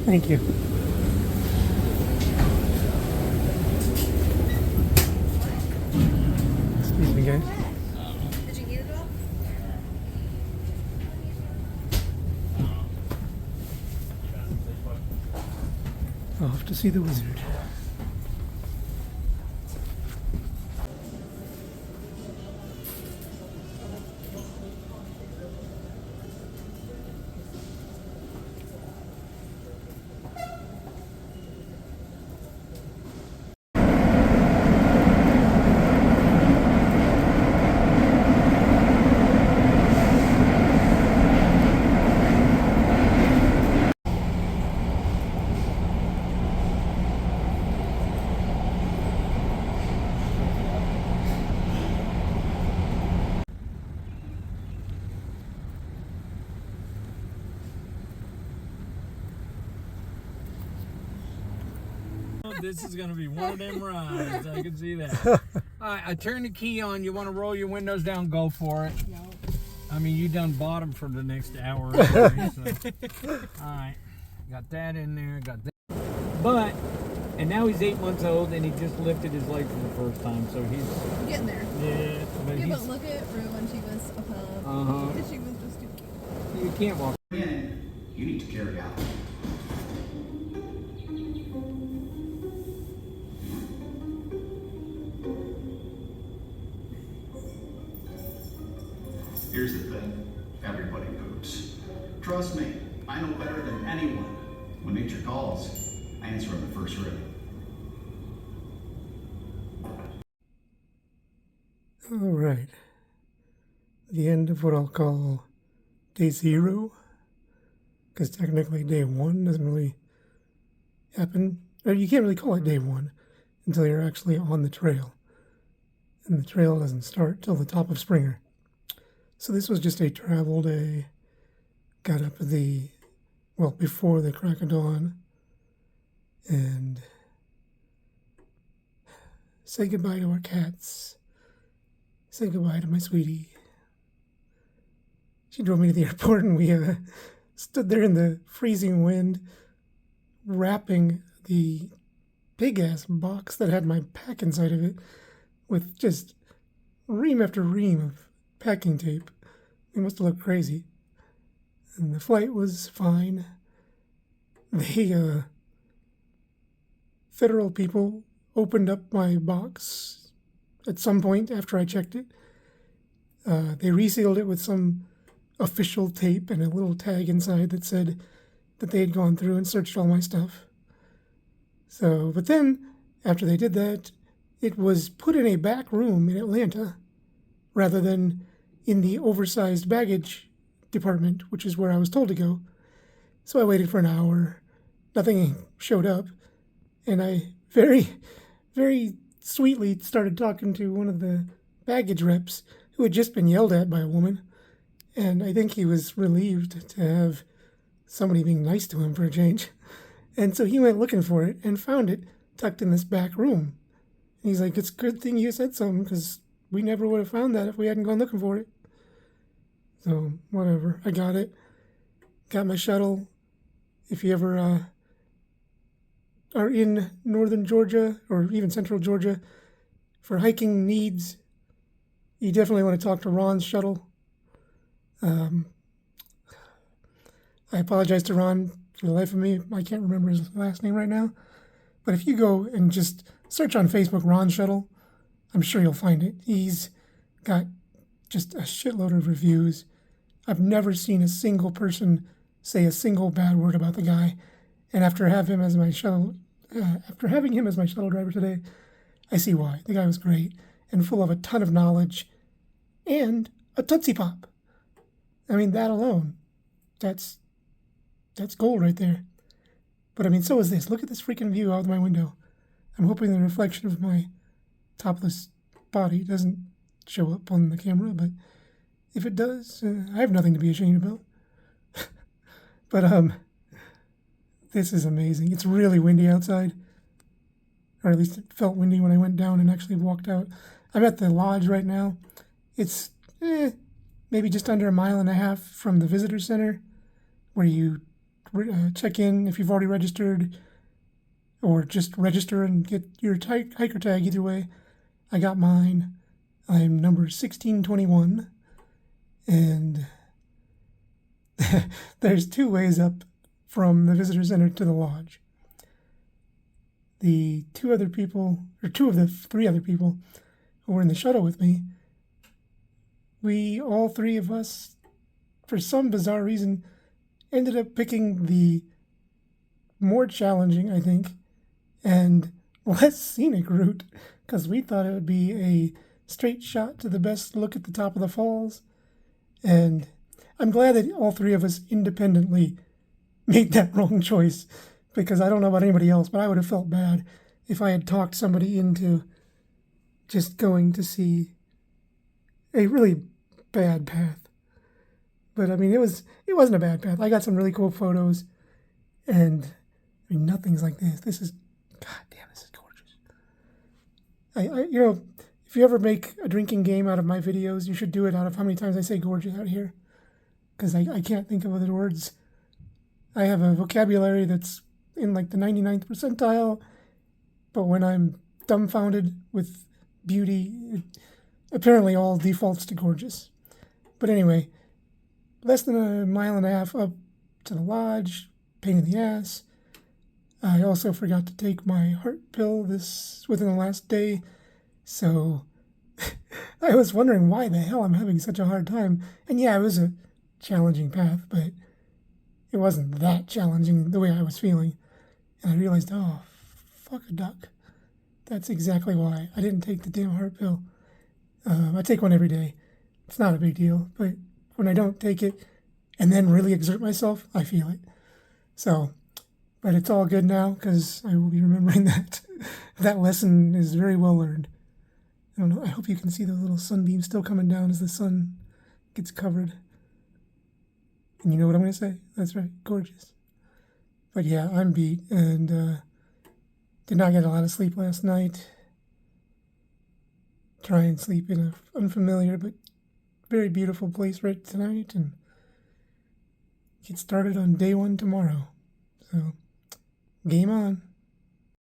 Thank you. Excuse me, guys. Did you eat it all? Off to see the wizard. This is gonna be one of them rides. I can see that. All right, I turn the key on. You want to roll your windows down? Go for it. No. I mean, you done bottom for the next hour. Anyway, so. All right, got that in there. Got that. But, and now he's 8 months old, and he just lifted his leg for the first time. So he's Getting there. yeah. But Yeah, he's but look at Rue when she was a pup. uh-huh. She was just too cute. You can't walk. In, you need to carry out. Here's the thing, everybody poops. Trust me, I know better than anyone. When nature calls, I answer on the first ring. All right. The end of what I'll call day 0, because technically day 1 doesn't really happen, or you can't really call it day 1 until you're actually on the trail, and the trail doesn't start till the top of Springer. So this was just a travel day. Got up before the crack of dawn, and say goodbye to our cats. Say goodbye to my sweetie. She drove me to the airport, and we stood there in the freezing wind, wrapping the big-ass box that had my pack inside of it with just ream after ream of packing tape. We must have looked crazy. And the flight was fine. The federal people opened up my box at some point after I checked it. They resealed it with some official tape and a little tag inside that said that they had gone through and searched all my stuff. So, but then, after they did that, it was put in a back room in Atlanta rather than in the oversized baggage department, which is where I was told to go. So I waited for an hour. Nothing showed up. And I very, very sweetly started talking to one of the baggage reps who had just been yelled at by a woman. And I think he was relieved to have somebody being nice to him for a change. And so he went looking for it and found it tucked in this back room. And he's like, it's a good thing you said something, because we never would have found that if we hadn't gone looking for it. So, whatever. I got it. Got my shuttle. If you ever are in northern Georgia or even central Georgia for hiking needs, you definitely want to talk to Ron's shuttle. I apologize to Ron for the life of me. I can't remember his last name right now. But if you go and just search on Facebook Ron Shuttle, I'm sure you'll find it. He's got just a shitload of reviews. I've never seen a single person say a single bad word about the guy. And after having him as my shuttle driver today, I see why. The guy was great and full of a ton of knowledge and a Tootsie Pop. I mean, that alone, that's gold right there. But I mean, so is this. Look at this freaking view out of my window. I'm hoping the reflection of my topless body doesn't show up on the camera, but if it does, I have nothing to be ashamed about. But this is amazing. It's really windy outside, or at least it felt windy when I went down and actually walked out. I'm at the lodge right now. It's maybe just under 1.5 miles from the visitor center, where you check in if you've already registered, or just register and get your hiker tag. Either way, I got mine. I'm number 1621, and there's 2 ways up from the visitor center to the lodge. The 2 of the 3 other people who were in the shuttle with me, all 3 of us, for some bizarre reason, ended up picking the more challenging, I think, and less scenic route, because we thought it would be a straight shot to the best look at the top of the falls. And I'm glad that all 3 of us independently made that wrong choice, because I don't know about anybody else, but I would have felt bad if I had talked somebody into just going to see a really bad path. But I mean, it wasn't a bad path. I got some really cool photos, and I mean, nothing's like this. This is, god damn, this is gorgeous. If you ever make a drinking game out of my videos, you should do it out of how many times I say gorgeous out here, because I can't think of other words. I have a vocabulary that's in like the 99th percentile, but when I'm dumbfounded with beauty, it apparently all defaults to gorgeous. But anyway, less than a mile and a half up to the lodge, pain in the ass. I also forgot to take my heart pill within the last day, so I was wondering why the hell I'm having such a hard time. And yeah, it was a challenging path, but it wasn't that challenging the way I was feeling. And I realized, oh, fuck a duck. That's exactly why I didn't take the damn heart pill. I take one every day. It's not a big deal, but when I don't take it and then really exert myself, I feel it. So, but it's all good now, because I will be remembering that. That lesson is very well learned. I don't know, I hope you can see the little sunbeams still coming down as the sun gets covered. And you know what I'm going to say? That's right, gorgeous. But yeah, I'm beat, and did not get a lot of sleep last night. Try and sleep in an unfamiliar but very beautiful place right tonight, and get started on day 1 tomorrow. So, game on.